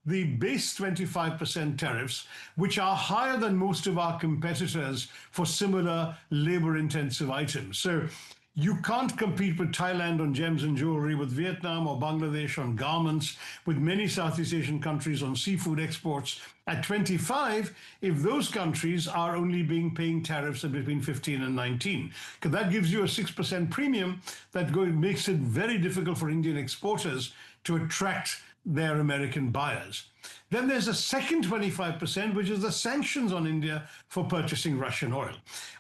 the base 25% tariffs, which are higher than most of our competitors for similar labor-intensive items. So you can't compete with Thailand on gems and jewelry, with Vietnam or Bangladesh on garments, with many Southeast Asian countries on seafood exports. At 25, if those countries are only paying tariffs of between 15 and 19, because that gives you a 6% premium that makes it very difficult for Indian exporters to attract their American buyers. Then there's a second 25%, which is the sanctions on India for purchasing Russian oil.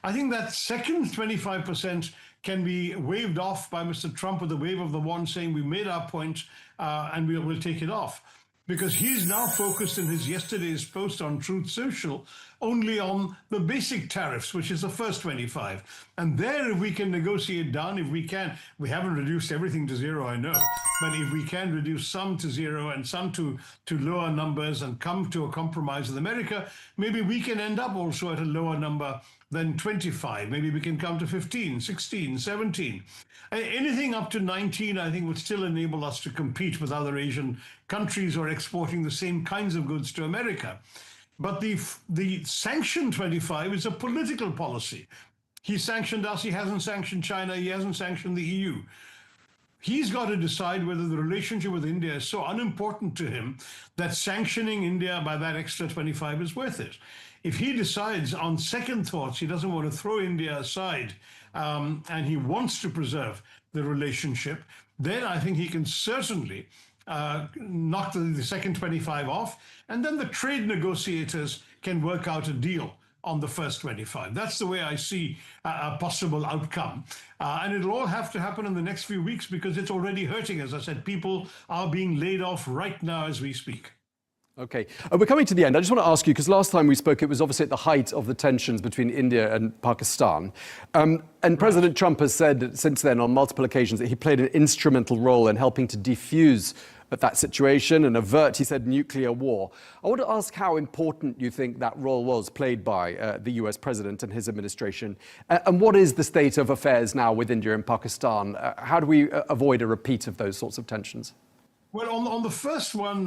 I think that second 25% can be waved off by Mr. Trump with a wave of the wand saying we made our point and we'll take it off. Because he's now focused in his yesterday's post on Truth Social only on the basic tariffs, which is the first 25. And there, if we can negotiate down, if we can, we haven't reduced everything to zero, I know, but if we can reduce some to zero and some to lower numbers and come to a compromise with America, maybe we can end up also at a lower number than 25. Maybe we can come to 15, 16, 17. Anything up to 19, I think, would still enable us to compete with other Asian countries who are exporting the same kinds of goods to America. But the sanction 25 is a political policy. He sanctioned us, he hasn't sanctioned China, he hasn't sanctioned the EU. He's got to decide whether the relationship with India is so unimportant to him that sanctioning India by that extra 25 is worth it. If he decides on second thoughts he doesn't want to throw India aside and he wants to preserve the relationship, then I think he can certainly knock the second 25 off, and then the trade negotiators can work out a deal on the first 25. That's the way I see a possible outcome. And it'll all have to happen in the next few weeks because it's already hurting. As I said, people are being laid off right now as we speak. Okay, we're coming to the end. I just want to ask you, because last time we spoke, it was obviously at the height of the tensions between India and Pakistan. And President Trump has said since then on multiple occasions that he played an instrumental role in helping to defuse that situation and avert, he said, nuclear war. I want to ask how important you think that role was played by the US president and his administration. And what is the state of affairs now with India and Pakistan? How do we avoid a repeat of those sorts of tensions? Well, on the first one,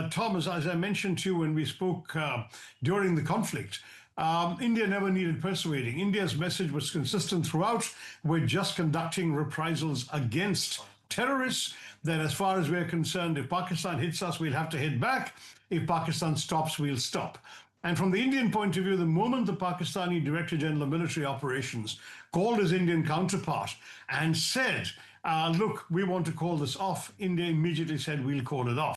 Thomas, as I mentioned to you when we spoke during the conflict, India never needed persuading. India's message was consistent throughout. We're just conducting reprisals against terrorists. That as far as we're concerned, if Pakistan hits us, we'll have to hit back. If Pakistan stops, we'll stop. And from the Indian point of view, the moment the Pakistani Director General of Military Operations called his Indian counterpart and said, look, we want to call this off, India immediately said, we'll call it off.